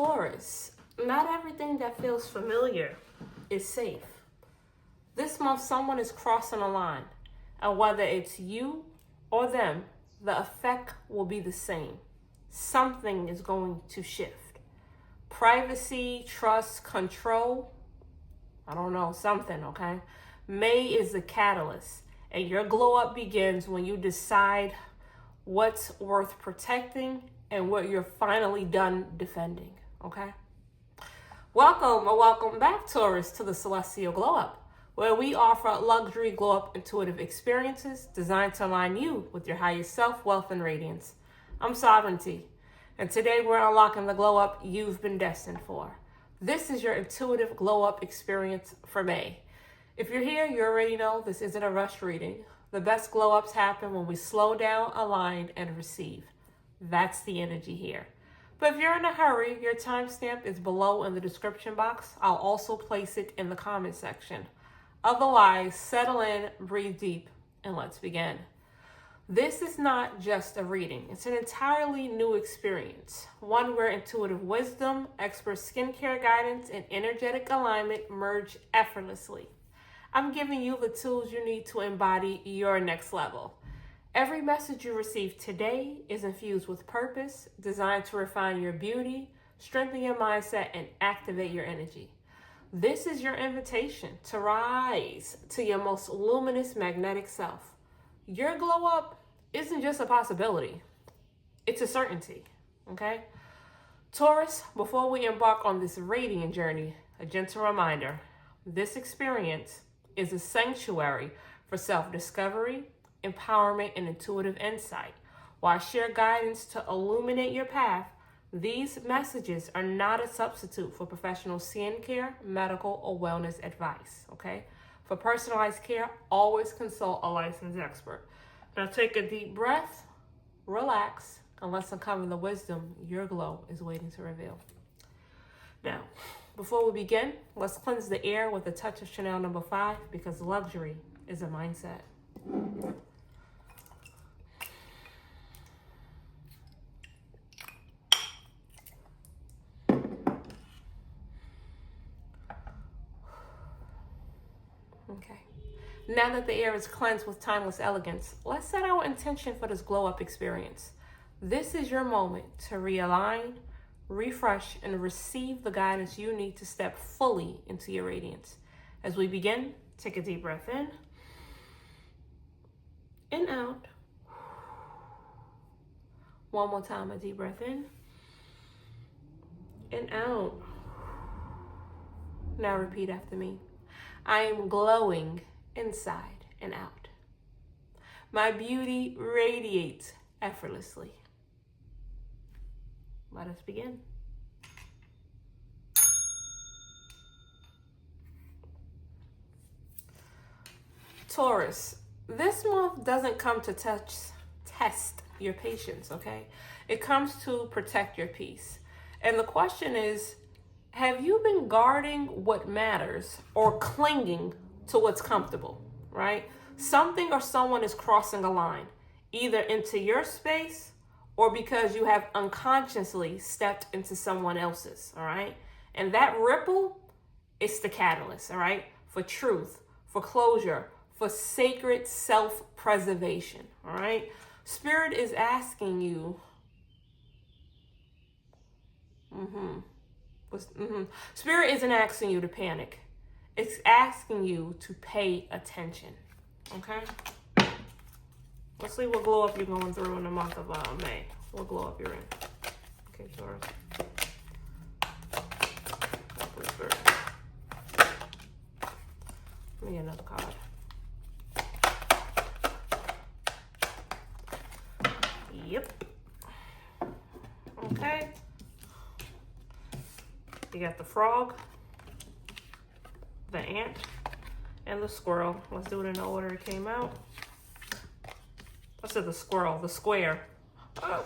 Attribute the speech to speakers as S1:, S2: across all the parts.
S1: Taurus, not everything that feels familiar is safe. This month, someone is crossing a line, and whether it's you or them, the effect will be the same. Something is going to shift. Privacy, trust, control, I don't know, something, okay? May is the catalyst, and your glow up begins when you decide what's worth protecting and what you're finally done defending, okay? Welcome back, Taurus, to the Celestial Glow Up, where we offer luxury glow up intuitive experiences designed to align you with your highest self, wealth, and radiance. I'm Sovereignty, and today we're unlocking the glow up you've been destined for. This is your intuitive glow up experience for May. If you're here, you already know this isn't a rush reading. The best glow ups happen when we slow down, align, and receive. That's the energy here. But if you're in a hurry, your timestamp is below in the description box. I'll also place it in the comment section. Otherwise, settle in, breathe deep, and let's begin. This is not just a reading. It's an entirely new experience. One where intuitive wisdom, expert skincare guidance, and energetic alignment merge effortlessly. I'm giving you the tools you need to embody your next level. Every message you receive today is infused with purpose, designed to refine your beauty, strengthen your mindset, and activate your energy. This is your invitation to rise to your most luminous magnetic self. Your glow up isn't just a possibility, it's a certainty, okay? Taurus, before we embark on this radiant journey, a gentle reminder, this experience is a sanctuary for self-discovery, empowerment, and intuitive insight. While I share guidance to illuminate your path, these messages are not a substitute for professional skincare, medical, or wellness advice, okay? For personalized care, always consult a licensed expert. Now take a deep breath, relax, and let's uncover the wisdom your glow is waiting to reveal. Now, before we begin, let's cleanse the air with a touch of Chanel No. 5 because luxury is a mindset. Okay. Now that the air is cleansed with timeless elegance, let's set our intention for this glow up experience. This is your moment to realign, refresh, and receive the guidance you need to step fully into your radiance. As we begin, take a deep breath in and out. One more time, a deep breath in and out. Now repeat after me. I am glowing inside and out. My beauty radiates effortlessly. Let us begin. Taurus, this month doesn't come to test your patience, okay? It comes to protect your peace. And the question is, have you been guarding what matters or clinging to what's comfortable, right? Something or someone is crossing a line, either into your space or because you have unconsciously stepped into someone else's, all right? And that ripple is the catalyst, all right? For truth, for closure, for sacred self-preservation, all right? Spirit is asking you, Spirit isn't asking you to panic. It's asking you to pay attention, okay? Let's see what glow up you're going through in the month of May. What glow up you're in. Okay, Taurus. Spirit. Let me get another card. Yep. Okay. You got the frog, the ant, and the squirrel. Let's do it in the order it came out. I said the squirrel, the square. Oh.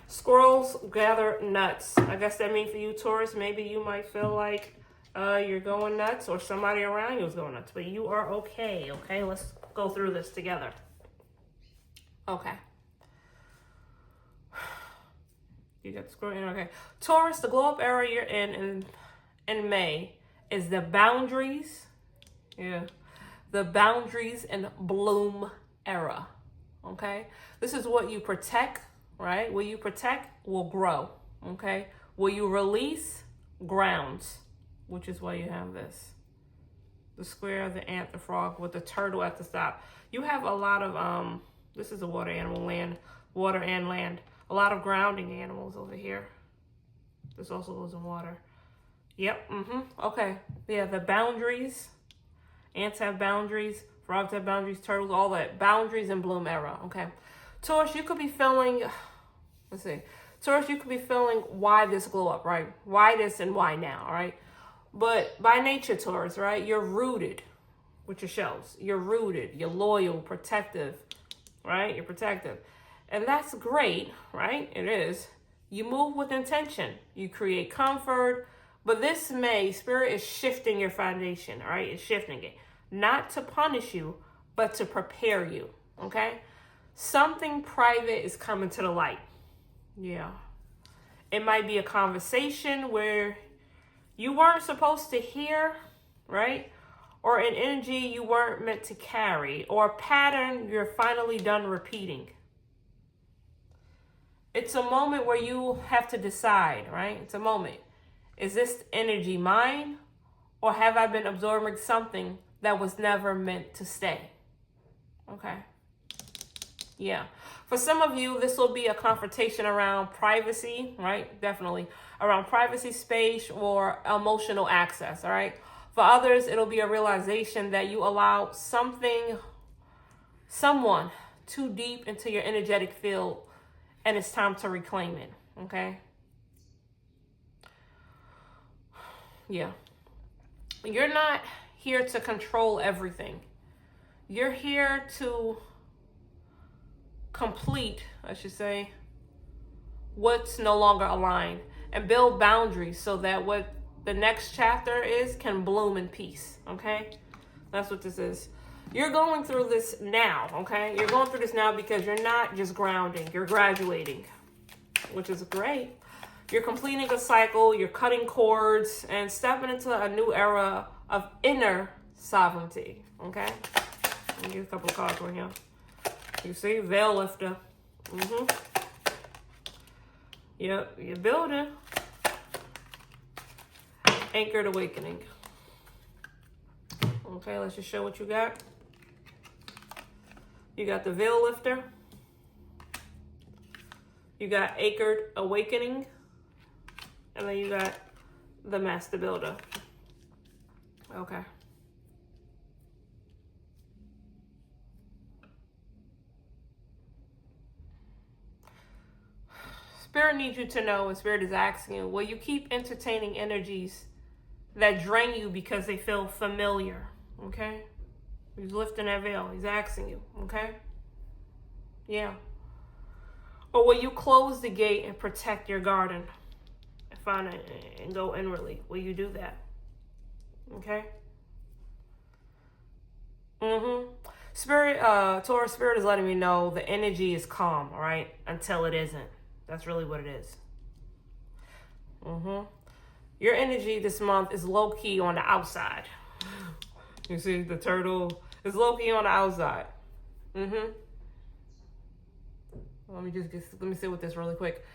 S1: Squirrels gather nuts. I guess that means for you, Taurus, maybe you might feel like you're going nuts or somebody around you is going nuts, but you are okay, okay? Let's go through this together. Okay. You got the scroll in, okay. Taurus, the glow up era you're in May is the boundaries. Yeah. The boundaries and bloom era. Okay? This is what you protect, right? What you protect will grow. Okay? What you release grounds, which is why you have this. The square, the ant, the frog with the turtle at the top. You have a lot of this is a water animal, water and land. A lot of grounding animals over here. This also goes in water. Yep, okay. Yeah, the boundaries. Ants have boundaries. Frogs have boundaries. Turtles, all that. Boundaries and bloom era, okay. Taurus, you could be feeling, let's see. Taurus, you could be feeling why this glow up, right? Why this and why now, right? But by nature, Taurus, right? You're rooted with your shells. You're rooted. You're loyal, protective, right? You're protective. And that's great, right? It is. You move with intention. You create comfort. But this May, Spirit is shifting your foundation, all right? It's shifting it. Not to punish you, but to prepare you, okay? Something private is coming to the light. Yeah. It might be a conversation where you weren't supposed to hear, right? Or an energy you weren't meant to carry, or a pattern you're finally done repeating. It's a moment where you have to decide, right? It's a moment. Is this energy mine, or have I been absorbing something that was never meant to stay? Okay. Yeah. For some of you, this will be a confrontation around privacy, right? Definitely. Around privacy, space, or emotional access, all right? For others, it'll be a realization that you allowed someone too deep into your energetic field, and it's time to reclaim it, okay? Yeah. You're not here to control everything. You're here to complete, I should say, what's no longer aligned and build boundaries so that what the next chapter is can bloom in peace, okay? That's what this is. You're going through this now, okay? You're going through this now because you're not just grounding, you're graduating, which is great. You're completing a cycle, you're cutting cords, and stepping into a new era of inner sovereignty, okay? Let me get a couple of cards right here. You see, veil lifter. Yep, you're building. Anchored awakening. Okay, let's just show what you got. You got the veil lifter. You got anchored awakening. And then you got the master builder. Okay. Spirit needs you to know, and Spirit is asking you, will you keep entertaining energies that drain you because they feel familiar? Okay? He's lifting that veil. He's asking you. Okay? Yeah. Or will you close the gate and protect your garden? And find it and go inwardly. Will you do that? Okay? Spirit, Taurus Spirit is letting me know the energy is calm, all right? Until it isn't. That's really what it is. Your energy this month is low-key on the outside. You see the turtle is low-key on the outside. Let me sit with this really quick.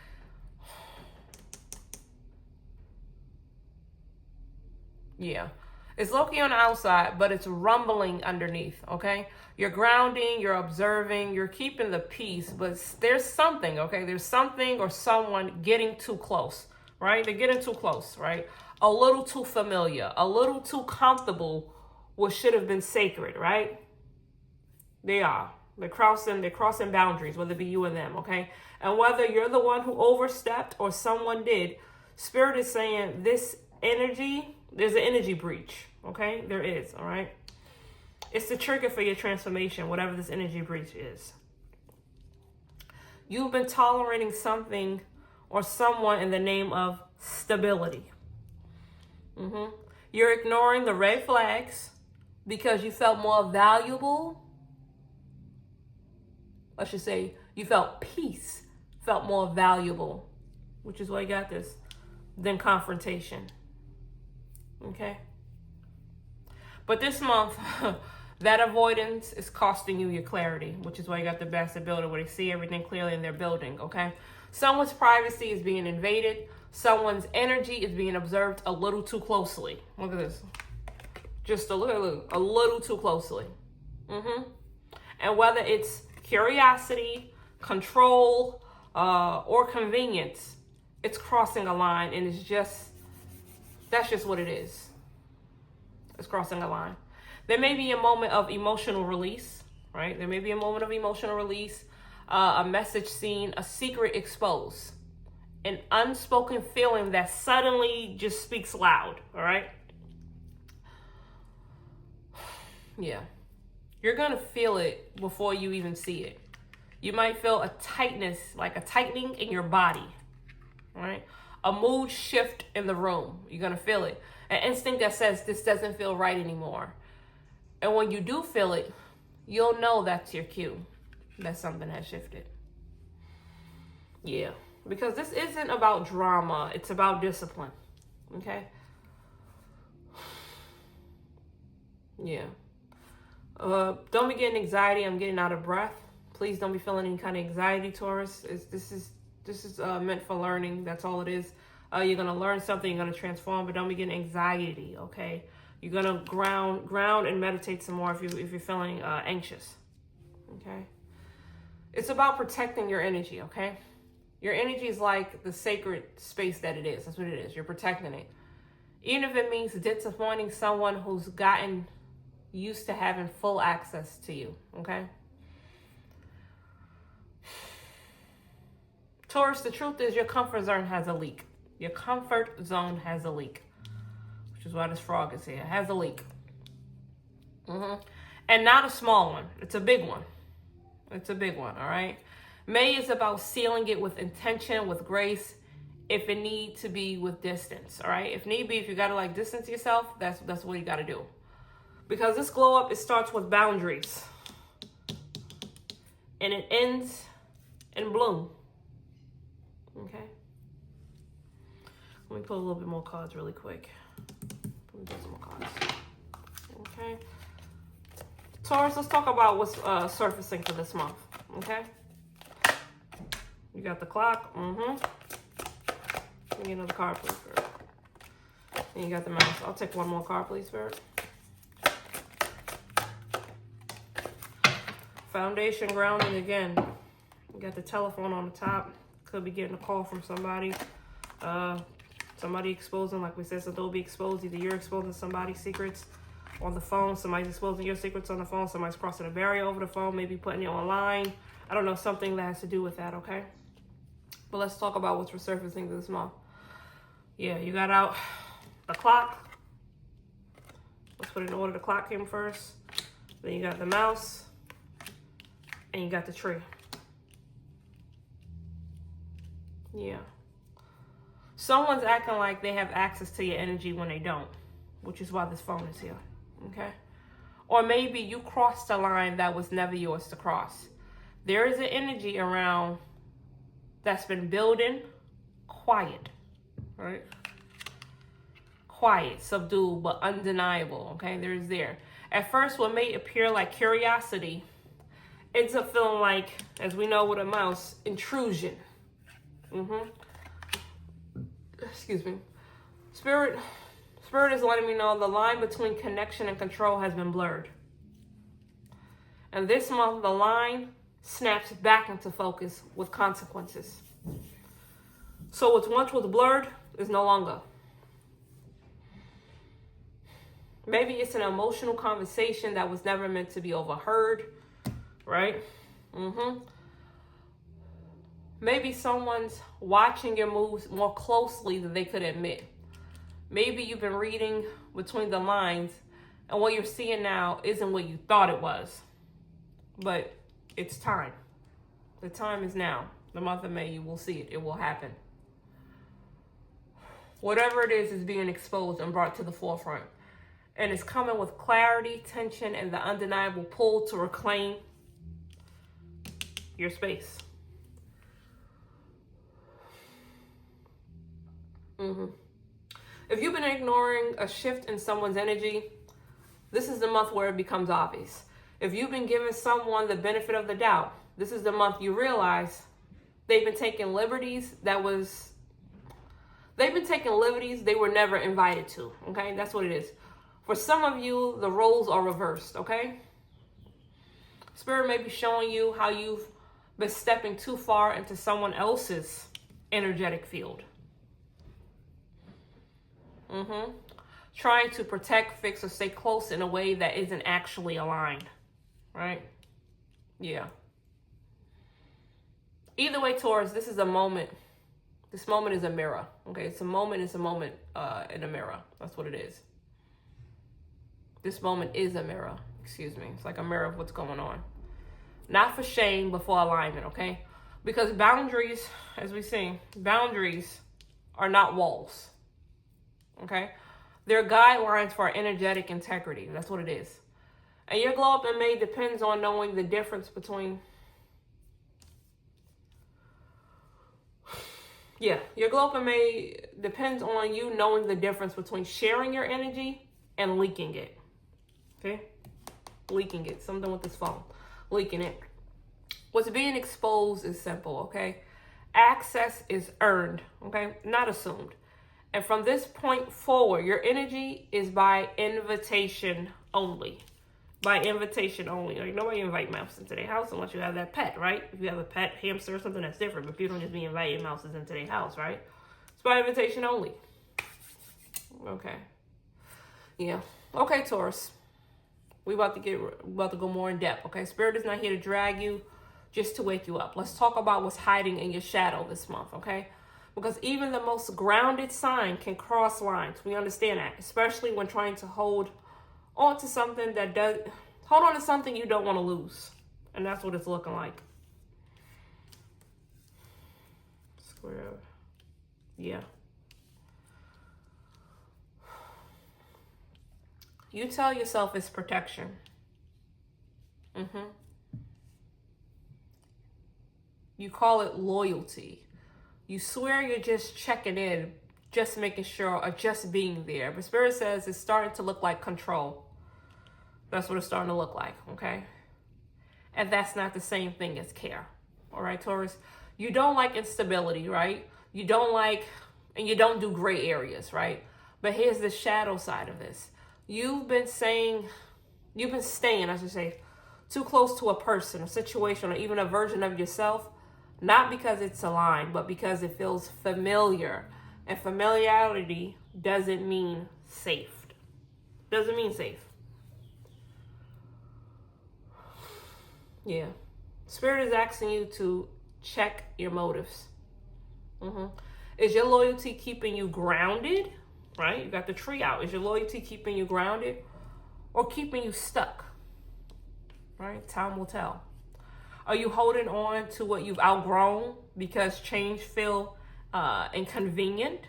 S1: Yeah. It's low-key on the outside, but it's rumbling underneath, okay? You're grounding, you're observing, you're keeping the peace, but there's something, okay? There's something or someone getting too close, right? They're getting too close, right? A little too familiar, a little too comfortable what should have been sacred, right? They are. They're crossing boundaries, whether it be you and them, okay? And whether you're the one who overstepped or someone did, Spirit is saying this energy, there's an energy breach, okay? There is, all right? It's the trigger for your transformation, whatever this energy breach is. You've been tolerating something or someone in the name of stability. You're ignoring the red flags because you felt more valuable. I should say you felt peace, felt more valuable which is why you got this, than confrontation. Okay? But this month, that avoidance is costing you your clarity, which is why you got the bastard builder, where they see everything clearly in their building, okay? Someone's privacy is being invaded. Someone's energy is being observed a little too closely. Look at this. Just a little too closely. And whether it's curiosity, control, or convenience, it's crossing a line, and that's just what it is. It's crossing a line. There may be a moment of emotional release, right? There may be a moment of emotional release, a message seen, a secret exposed, an unspoken feeling that suddenly just speaks loud, all right? Yeah. You're going to feel it before you even see it. You might feel a tightness, like a tightening in your body, right? A mood shift in the room. You're going to feel it. An instinct that says this doesn't feel right anymore. And when you do feel it, you'll know that's your cue, that something has shifted. Yeah, because this isn't about drama. It's about discipline, okay? Yeah. Don't be getting anxiety. I'm getting out of breath. Please don't be feeling any kind of anxiety, Taurus. This is meant for learning. That's all it is. You're going to learn something. You're going to transform, but don't be getting anxiety, okay? You're going to ground and meditate some more if you're feeling anxious, okay? It's about protecting your energy, okay? Your energy is like the sacred space that it is. That's what it is. You're protecting it. Even if it means disappointing someone who's gotten used to having full access to you, okay? Taurus, the truth is your comfort zone has a leak. Your comfort zone has a leak, which is why this frog is here. It has a leak. And not a small one. It's a big one. It's a big one, all right? May is about sealing it with intention, with grace, if it need to be with distance, all right? If need be, if you got to like distance yourself, that's what you got to do. Because this glow up, it starts with boundaries. And it ends in bloom. Okay? Let me pull a little bit more cards really quick. Let me get some more cards. Okay? Taurus, let's talk about what's surfacing for this month. Okay? You got the clock. Let me get another card, please, Spirit. And you got the mouse. I'll take one more card, please, Spirit. Foundation grounding again. You got the telephone on the top. Could be getting a call from somebody. Somebody exposing, like we said, so they'll be exposed. Either you're exposing somebody's secrets on the phone. Somebody's exposing your secrets on the phone. Somebody's crossing a barrier over the phone. Maybe putting it online. I don't know, something that has to do with that, okay? But let's talk about what's resurfacing this month. Yeah, you got out the clock. Let's put it in order. The clock came first. Then you got the mouse. And you got the tree. Yeah. Someone's acting like they have access to your energy when they don't, which is why this phone is here, okay? Or maybe you crossed a line that was never yours to cross. There is an energy around that's been building, quiet, right? Quiet, subdued, but undeniable, okay? There. At first, what may appear like curiosity ends up feeling like, as we know with a mouse, intrusion. Excuse me. Spirit is letting me know the line between connection and control has been blurred. And this month, the line snaps back into focus with consequences. So what once was blurred is no longer. Maybe it's an emotional conversation that was never meant to be overheard, right? Maybe someone's watching your moves more closely than they could admit. Maybe you've been reading between the lines, and what you're seeing now isn't what you thought it was. But it's time. The time is now. The month of May, you will see it. It will happen. Whatever it is being exposed and brought to the forefront. And it's coming with clarity, tension, and the undeniable pull to reclaim your space. If you've been ignoring a shift in someone's energy, this is the month where it becomes obvious. If you've been giving someone the benefit of the doubt, this is the month you realize they've been taking liberties they were never invited to, okay? That's what it is. For some of you, the roles are reversed, okay? Spirit may be showing you how you've been stepping too far into someone else's energetic field. Trying to protect, fix, or stay close in a way that isn't actually aligned, right? Yeah. Either way, Taurus, this is a moment. This moment is a mirror, okay? It's a moment in a mirror. That's what it is. This moment is a mirror, excuse me. It's like a mirror of what's going on. Not for shame, but for alignment, okay? Because boundaries, as we see, boundaries are not walls, okay? They're guidelines for our energetic integrity. That's what it is. And your glow up in May depends on knowing the difference between... your glow up in May depends on you knowing the difference between sharing your energy and leaking it. Okay? Leaking it. Something with this phone. Leaking it. What's being exposed is simple, okay? Access is earned, okay? Not assumed. And from this point forward, your energy is by invitation only. By invitation only. Like, nobody invite mouse into their house unless you have that pet, right? If you have a pet, hamster, or something, that's different. But people don't just be inviting mouses into their house, right? It's by invitation only. Okay. Yeah. Okay, Taurus. We about to go more in depth, okay? Spirit is not here to drag you, just to wake you up. Let's talk about what's hiding in your shadow this month, okay? Because even the most grounded sign can cross lines. We understand that, especially when trying to hold on to something you don't want to lose. And that's what it's looking like. Square. Yeah. You tell yourself it's protection. You call it loyalty. You swear you're just checking in, just making sure, or just being there. But Spirit says it's starting to look like control. That's what it's starting to look like, okay? And that's not the same thing as care. All right, Taurus? You don't like instability, right? You don't do gray areas, right? But here's the shadow side of this. You've been staying, I should say, too close to a person, a situation, or even a version of yourself, not because it's aligned, but because it feels familiar. And familiarity doesn't mean safe. Doesn't mean safe. Yeah. Spirit is asking you to check your motives. Is your loyalty keeping you grounded? Right? You got the tree out. Is your loyalty keeping you grounded or keeping you stuck? Right? Time will tell. Are you holding on to what you've outgrown because change feel inconvenient?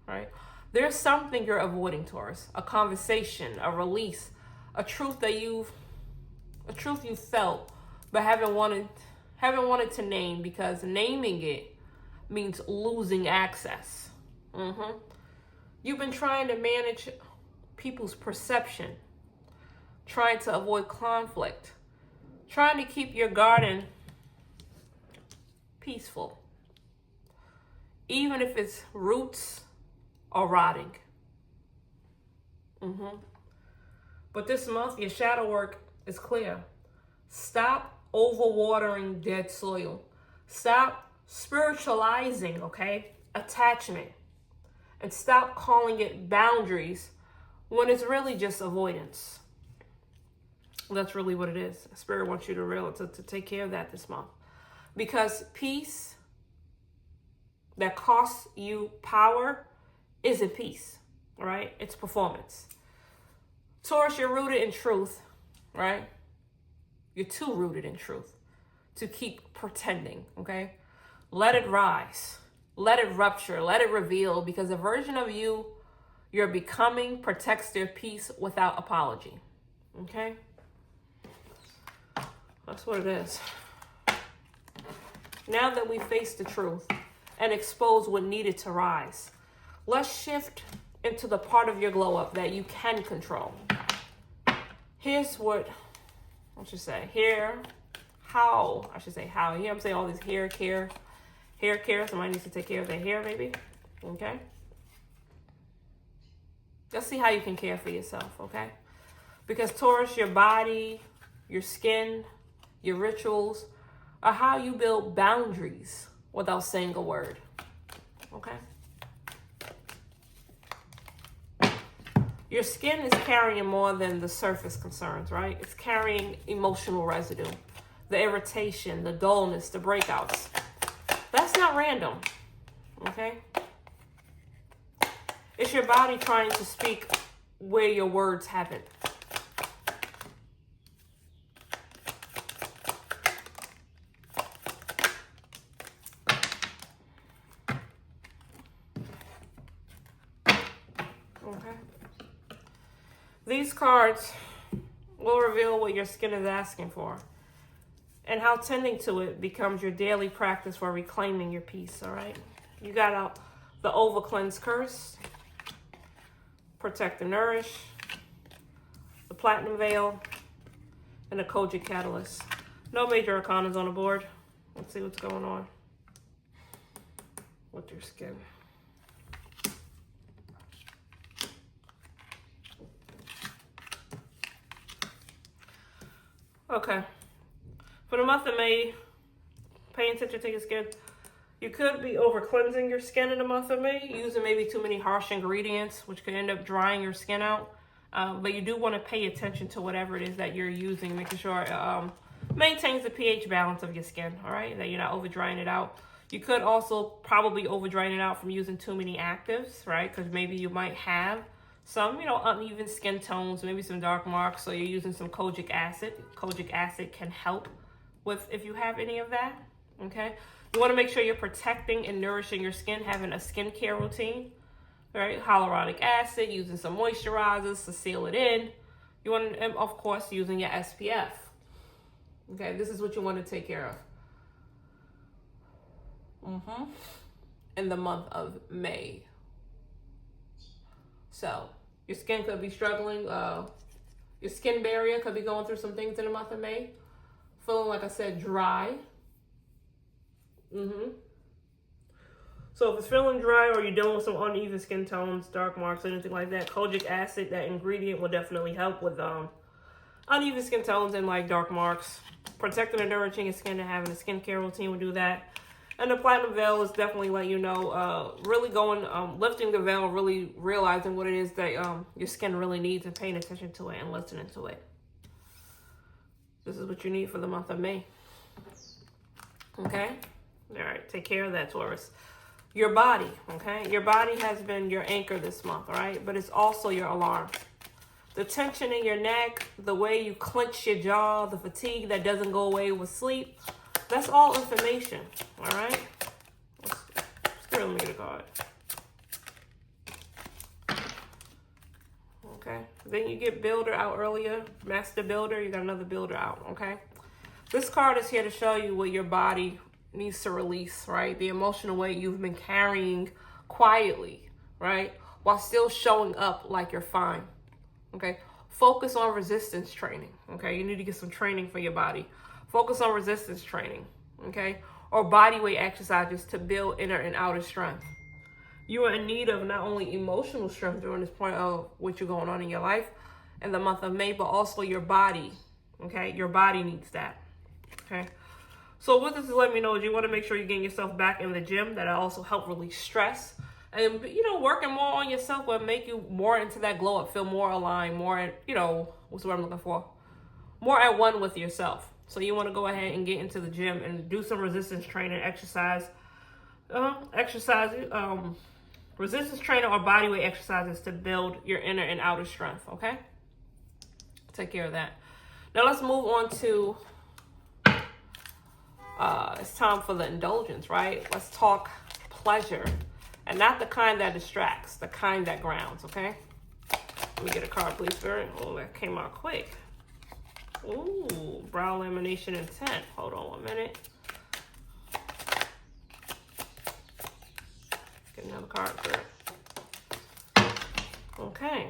S1: Right? There's something you're avoiding, Taurus. A conversation, a release, a truth you felt but haven't wanted to name because naming it means losing access. You've been trying to manage people's perception, trying to avoid conflict, trying to keep your garden peaceful, even if its roots are rotting. But this month, your shadow work is clear. Stop overwatering dead soil. Stop spiritualizing, okay, attachment. And stop calling it boundaries when it's really just avoidance. That's really what it is. Spirit wants you to realize, to take care of that this month. Because peace that costs you power isn't peace, right? It's performance. Taurus, you're rooted in truth, right? You're too rooted in truth to keep pretending, okay? Let it rise. Let it rupture. Let it reveal, because the version of you you're becoming protects their peace without apology, okay? That's what it is. Now that we face the truth and expose what needed to rise, Let's shift into the part of your glow up that you can control. Here's what I should say. Here, how I should say how. Here I'm saying all this hair care. Somebody needs to take care of their hair, maybe. Okay. Let's see how you can care for yourself, okay? Because Taurus, your body, your skin, your rituals are how you build boundaries without saying a word, okay? Your skin is carrying more than the surface concerns, right? It's carrying emotional residue, the irritation, the dullness, the breakouts. That's not random, okay? It's your body trying to speak where your words haven't. Okay. These cards will reveal what your skin is asking for and how tending to it becomes your daily practice for reclaiming your peace, all right? You got out the Over Cleanse Curse, Protect and Nourish, the Platinum Veil, and the Kojic Catalyst. No major arcanas on the board. Let's see what's going on with your skin. Okay. For the month of May, pay attention to your skin. You could be over cleansing your skin in the month of May, using maybe too many harsh ingredients, which could end up drying your skin out. But you do want to pay attention to whatever it is that you're using, making sure it maintains the pH balance of your skin, all right? That you're not over drying it out. You could also probably over drying it out from using too many actives, right? Because maybe you might have some, uneven skin tones, maybe some dark marks. So you're using some kojic acid. Kojic acid can help with if you have any of that, okay? You want to make sure you're protecting and nourishing your skin, having a skincare routine, right? Hyaluronic acid, using some moisturizers to seal it in. You want to, and of course, using your SPF. Okay, this is what you want to take care of. In the month of May. So your skin could be struggling. Your skin barrier could be going through some things in the month of May. Feeling, like I said, dry. So if it's feeling dry or you're dealing with some uneven skin tones, dark marks, anything like that, kojic acid, that ingredient will definitely help with uneven skin tones and like dark marks. Protecting and nourishing your skin and having a skincare routine will do that. And the Platinum Veil is definitely letting you know, really going, lifting the veil, really realizing what it is that your skin really needs and paying attention to it and listening to it. This is what you need for the month of May. Okay? All right, take care of that, Taurus. Your body, okay? Your body has been your anchor this month, all right? But it's also your alarm. The tension in your neck, the way you clench your jaw, the fatigue that doesn't go away with sleep, that's all information, all right? Let me get a card. Okay, then you get Builder out earlier, Master Builder, you got another Builder out, okay? This card is here to show you what your body needs to release, right? The emotional weight you've been carrying quietly, right? While still showing up like you're fine, okay? Focus on resistance training, okay? You need to get some training for your body. Focus on resistance training, okay? Or body weight exercises to build inner and outer strength. You are in need of not only emotional strength during this point of what you're going on in your life in the month of May, but also your body, okay? Your body needs that, okay? So what this is letting me know is you want to make sure you're getting yourself back in the gym. That'll also help release stress. And, working more on yourself will make you more into that glow up, feel more aligned, more, what's the word I'm looking for? More at one with yourself. So you want to go ahead and get into the gym and do some resistance training, exercise, resistance training or body weight exercises to build your inner and outer strength, okay? Take care of that. Now let's move on to, it's time for the indulgence, right? Let's talk pleasure. And not the kind that distracts, the kind that grounds, okay? Let me get a card, please, Spirit. Oh, that came out quick. Ooh, brow lamination intent. Hold on 1 minute. Get another card, Spirit. Okay.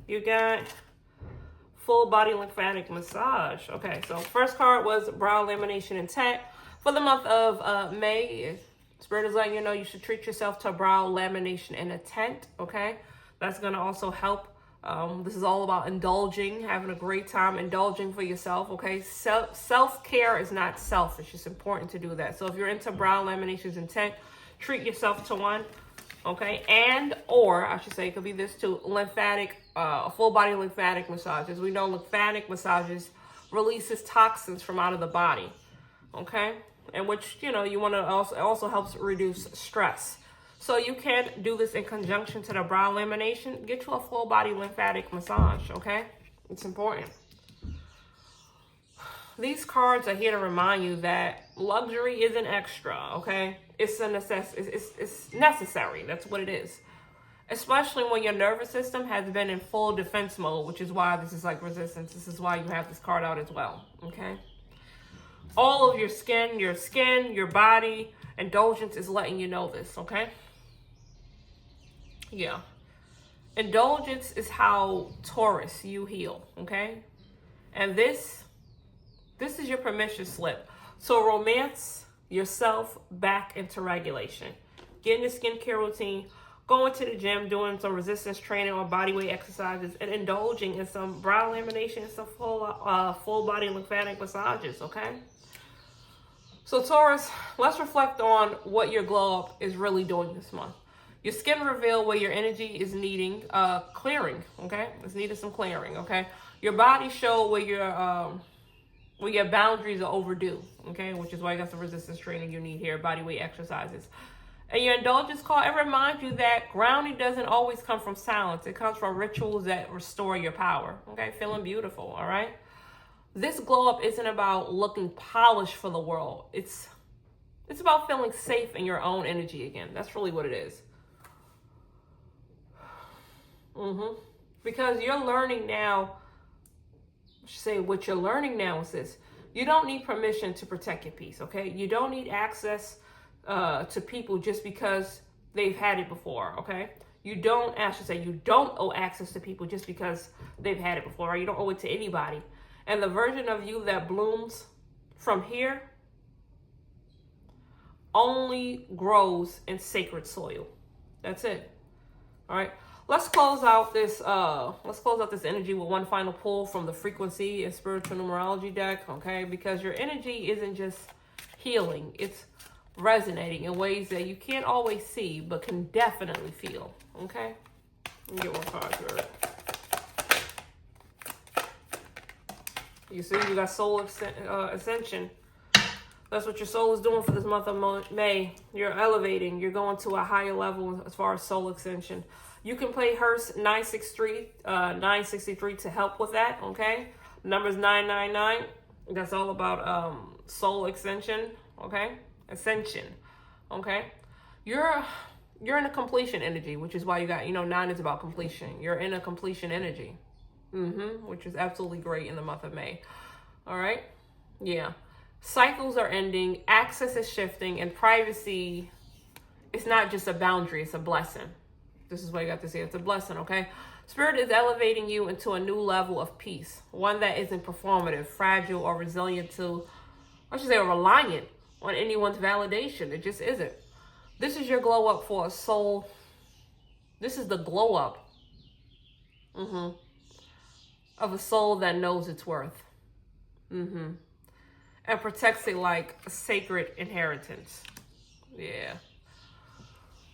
S1: You got full body lymphatic massage. Okay, so first card was brow lamination intent. For the month of May, Spirit is letting you know you should treat yourself to brow lamination and intent. Okay, that's going to also help. This is all about indulging, having a great time, indulging for yourself. Okay, self-care is not selfish. It's important to do that. So if you're into brow laminations intent, treat yourself to one. Okay, and or I should say it could be this too, lymphatic, full body lymphatic massages. We know lymphatic massages releases toxins from out of the body. Okay, and which, you know, you want to also helps reduce stress. So you can do this in conjunction to the brow lamination. Get you a full body lymphatic massage. Okay, it's important. These cards are here to remind you that luxury isn't extra, okay? It's a it's necessary. That's what it is. Especially when your nervous system has been in full defense mode, which is why this is like resistance. This is why you have this card out as well, okay? All of your skin, your body, indulgence is letting you know this, okay? Yeah. Indulgence is how Taurus, you heal, okay? And this is your permission slip. So romance yourself back into regulation. Getting your skincare routine, going to the gym, doing some resistance training or body weight exercises, and indulging in some brow lamination and some full body lymphatic massages, okay? So Taurus, let's reflect on what your glow up is really doing this month. Your skin reveal where your energy is needing clearing, okay? It's needed some clearing, okay? Your body show where your boundaries are overdue, okay? Which is why you got some resistance training you need here, body weight exercises. And your indulgence card, it reminds you that grounding doesn't always come from silence. It comes from rituals that restore your power, okay? Feeling beautiful, all right? This glow up isn't about looking polished for the world. It's about feeling safe in your own energy again. That's really what it is. Because you're learning now, what you're learning now is this. You don't need permission to protect your peace, okay? You don't need access to people just because they've had it before, okay? You don't owe access to people just because they've had it before, or you don't owe it to anybody. And the version of you that blooms from here only grows in sacred soil. That's it. All right. Let's close out this energy with one final pull from the frequency and spiritual numerology deck, okay? Because your energy isn't just healing, it's resonating in ways that you can't always see but can definitely feel, okay? Let me get one card here. You see, you got soul ascension. That's what your soul is doing for this month of May. You're elevating. You're going to a higher level as far as soul ascension. You can play Hearst 963 to help with that, okay? Number's 999. That's all about soul ascension, okay? Ascension, okay? You're in a completion energy, which is why you got, 9 is about completion. You're in a completion energy, which is absolutely great in the month of May, all right? Yeah. Cycles are ending, access is shifting, and privacy, it's not just a boundary, it's a blessing. This is what you got to say. It's a blessing, okay? Spirit is elevating you into a new level of peace, one that isn't performative, fragile, or resilient to, or reliant on anyone's validation. It just isn't. This is your glow up for a soul. This is the glow up of a soul that knows its worth. And protects it like a sacred inheritance. Yeah.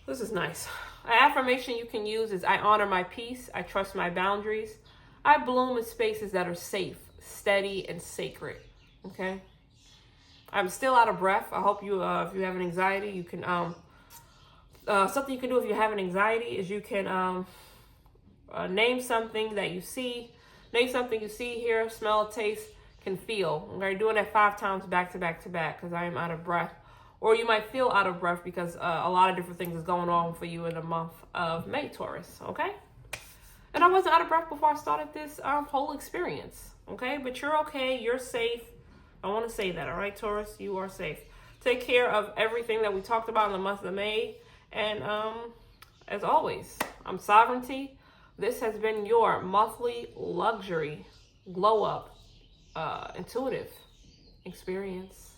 S1: This is nice. An affirmation you can use is, I honor my peace. I trust my boundaries. I bloom in spaces that are safe, steady, and sacred. Okay? I'm still out of breath. I hope you, if you have an anxiety, you can, something you can do if you have an anxiety is you can name something that you see. Name something you see, hear, smell, taste, can feel. Okay? Doing that 5 times back to back to back because I am out of breath. Or you might feel out of breath because a lot of different things is going on for you in the month of May, Taurus, okay? And I wasn't out of breath before I started this whole experience, okay? But you're okay, you're safe. I want to say that, all right, Taurus? You are safe. Take care of everything that we talked about in the month of May. And as always, I'm Sovereignty. This has been your monthly luxury glow up intuitive experience.